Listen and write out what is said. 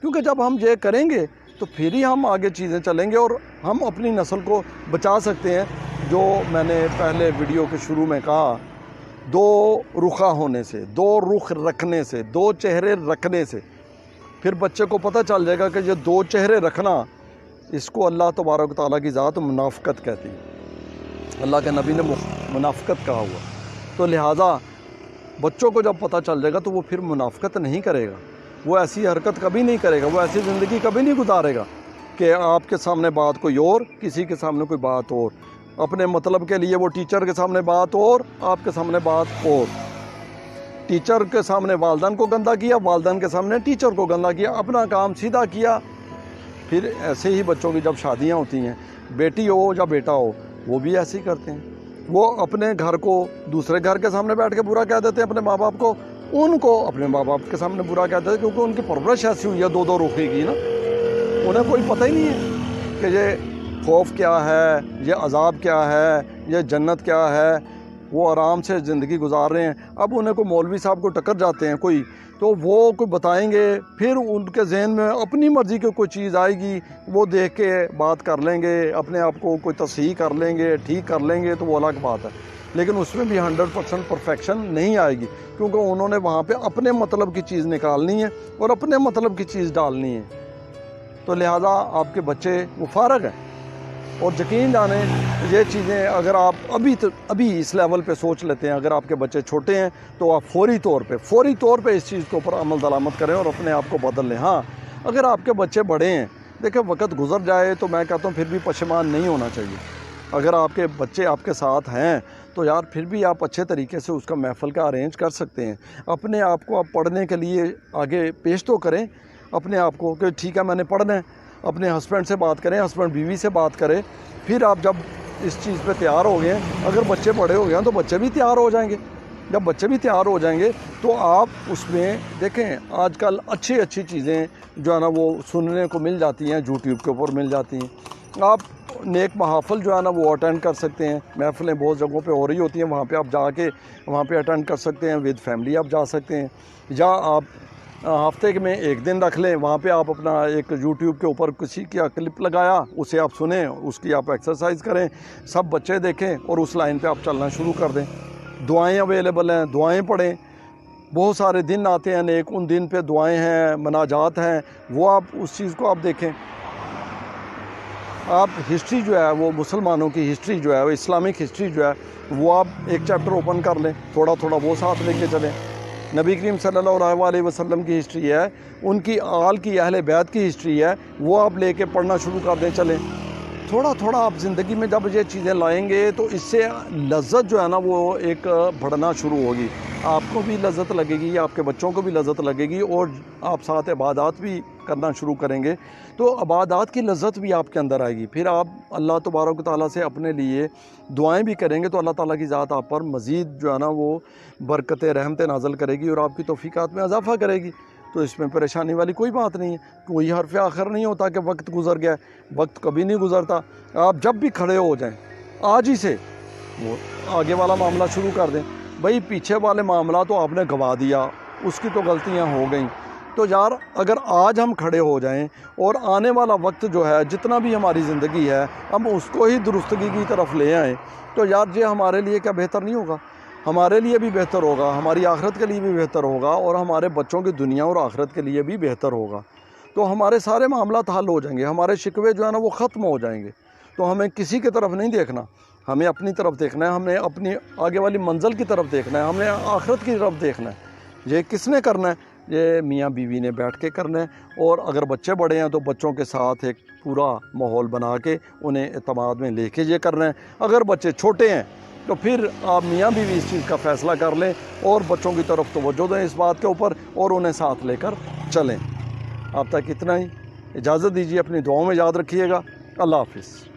کیونکہ جب ہم یہ کریں گے تو پھر ہی ہم آگے چیزیں چلیں گے اور ہم اپنی نسل کو بچا سکتے ہیں. جو میں نے پہلے ویڈیو کے شروع میں کہا، دو رخا ہونے سے، دو رخ رکھنے سے، دو چہرے رکھنے سے پھر بچے کو پتہ چل جائے گا کہ یہ دو چہرے رکھنا، اس کو اللہ تبارک و تعالیٰ کی ذات منافقت کہتی ہے. اللہ کے نبی نے منافقت کہا ہوا. تو لہٰذا بچوں کو جب پتہ چل جائے گا تو وہ پھر منافقت نہیں کرے گا، وہ ایسی حرکت کبھی نہیں کرے گا، وہ ایسی زندگی کبھی نہیں گزارے گا کہ آپ کے سامنے بات کوئی اور، کسی کے سامنے کوئی بات اور، اپنے مطلب کے لیے وہ ٹیچر کے سامنے بات اور، آپ کے سامنے بات اور. ٹیچر کے سامنے والدین کو گندا کیا، والدین کے سامنے ٹیچر کو گندا کیا، اپنا کام سیدھا کیا. پھر ایسے ہی بچوں کی جب شادیاں ہوتی ہیں، بیٹی ہو یا بیٹا ہو، وہ بھی ایسے ہی کرتے ہیں. وہ اپنے گھر کو دوسرے گھر کے سامنے بیٹھ کے برا کہہ دیتے ہیں، اپنے ماں باپ کو، ان کو اپنے ماں باپ کے سامنے برا کہتے ہیں، کیونکہ ان کی پرورش ایسی ہوئی ہے دو دو رخی کی نا. انہیں کوئی پتہ ہی نہیں ہے کہ یہ خوف کیا ہے، یہ عذاب کیا ہے، یہ جنت کیا ہے. وہ آرام سے زندگی گزار رہے ہیں. اب انہیں کوئی مولوی صاحب کو ٹکر جاتے ہیں کوئی، تو وہ کوئی بتائیں گے، پھر ان کے ذہن میں اپنی مرضی کی کوئی چیز آئے گی، وہ دیکھ کے بات کر لیں گے، اپنے آپ کو کوئی تصحیح کر لیں گے، ٹھیک کر لیں گے، تو وہ الگ بات ہے. لیکن اس میں بھی 100% پرفیکشن نہیں آئے گی، کیونکہ انہوں نے وہاں پہ اپنے مطلب کی چیز نکالنی ہے اور اپنے مطلب کی چیز ڈالنی ہے. تو لہٰذا آپ کے بچے وہ فارغ ہیں. اور یقین جانیں یہ چیزیں اگر آپ ابھی اس لیول پہ سوچ لیتے ہیں، اگر آپ کے بچے چھوٹے ہیں تو آپ فوری طور پہ اس چیز کے اوپر عمل درآمد کریں اور اپنے آپ کو بدل لیں. ہاں اگر آپ کے بچے بڑے ہیں، دیکھیں وقت گزر جائے تو میں کہتا ہوں پھر بھی پشیمان نہیں ہونا چاہیے. اگر آپ کے بچے آپ کے ساتھ ہیں تو یار پھر بھی آپ اچھے طریقے سے اس کا محفل کا ارینج کر سکتے ہیں. اپنے آپ کو آپ پڑھنے کے لیے آگے پیش تو کریں اپنے آپ کو کہ ٹھیک ہے میں نے پڑھنا ہے. اپنے ہسبینڈ سے بات کریں، ہسبینڈ بیوی سے بات کریں. پھر آپ جب اس چیز پہ تیار ہو گئے ہیں، اگر بچے بڑے ہو گئے ہیں تو بچے بھی تیار ہو جائیں گے. جب بچے بھی تیار ہو جائیں گے تو آپ اس میں دیکھیں آج کل اچھی چیزیں جو ہے نا وہ سننے کو مل جاتی ہیں، یوٹیوب کے اوپر مل جاتی ہیں. آپ نیک محافل جو ہے نا وہ اٹینڈ کر سکتے ہیں. محفلیں بہت جگہوں پہ ہو رہی ہوتی ہیں، وہاں پہ آپ جا کے وہاں پہ اٹینڈ کر سکتے ہیں. ود فیملی آپ جا سکتے ہیں، یا آپ ہفتے میں ایک دن رکھ لیں، وہاں پہ آپ اپنا ایک یوٹیوب کے اوپر کسی کا کلپ لگایا، اسے آپ سنیں، اس کی آپ ایکسرسائز کریں، سب بچے دیکھیں اور اس لائن پہ آپ چلنا شروع کر دیں. دعائیں اویلیبل ہیں، دعائیں پڑھیں. بہت سارے دن آتے ہیں نیک، ان دن پہ دعائیں ہیں، مناجات ہیں، وہ آپ اس چیز کو آپ دیکھیں. آپ ہسٹری جو ہے وہ مسلمانوں کی ہسٹری جو ہے وہ اسلامک ہسٹری جو ہے وہ آپ ایک چیپٹر اوپن کر لیں، تھوڑا وہ ساتھ لے کے چلیں. نبی کریم صلی اللہ علیہ وسلم کی ہسٹری ہے، ان کی آل کی اہل بیت کی ہسٹری ہے، وہ آپ لے کے پڑھنا شروع کر دیں. چلیں تھوڑا آپ زندگی میں جب یہ چیزیں لائیں گے تو اس سے لذت جو ہے نا وہ ایک بڑھنا شروع ہوگی. آپ کو بھی لذت لگے گی، آپ کے بچوں کو بھی لذت لگے گی، اور آپ ساتھ عبادات بھی کرنا شروع کریں گے تو عبادات کی لذت بھی آپ کے اندر آئے گی. پھر آپ اللہ تبارک و تعالیٰ سے اپنے لیے دعائیں بھی کریں گے تو اللہ تعالیٰ کی ذات آپ پر مزید جو ہے نا وہ برکتیں رحمتیں نازل کرے گی اور آپ کی توفیقات میں اضافہ کرے گی. تو اس میں پریشانی والی کوئی بات نہیں ہے. کوئی حرف آخر نہیں ہوتا کہ وقت گزر گیا، وقت کبھی نہیں گزرتا. آپ جب بھی کھڑے ہو جائیں آج ہی سے وہ آگے والا معاملہ شروع کر دیں. بھائی پیچھے والے معاملہ تو آپ نے گوا دیا، اس کی تو غلطیاں ہو گئیں، تو یار اگر آج ہم کھڑے ہو جائیں اور آنے والا وقت جو ہے جتنا بھی ہماری زندگی ہے ہم اس کو ہی درستگی کی طرف لے آئیں تو یار یہ ہمارے لیے کیا بہتر نہیں ہوگا؟ ہمارے لیے بھی بہتر ہوگا، ہماری آخرت کے لیے بھی بہتر ہوگا، اور ہمارے بچوں کی دنیا اور آخرت کے لیے بھی بہتر ہوگا. تو ہمارے سارے معاملات حل ہو جائیں گے، ہمارے شکوے جو ہے نا وہ ختم ہو جائیں گے. تو ہمیں کسی کی طرف نہیں دیکھنا، ہمیں اپنی طرف دیکھنا ہے، ہمیں اپنی آگے والی منزل کی طرف دیکھنا ہے، ہمیں آخرت کی طرف دیکھنا ہے. یہ کس نے کرنا ہے؟ یہ میاں بیوی نے بیٹھ کے کرنا ہے. اور اگر بچے بڑے ہیں تو بچوں کے ساتھ ایک پورا ماحول بنا کے انہیں اعتماد میں لے کے یہ کرنا ہے. اگر بچے چھوٹے ہیں تو پھر آپ میاں بیوی اس چیز کا فیصلہ کر لیں اور بچوں کی طرف توجہ دیں اس بات کے اوپر اور انہیں ساتھ لے کر چلیں. اب تک اتنا ہی، اجازت دیجیے، اپنی دعاؤں میں یاد رکھیے گا. اللہ حافظ.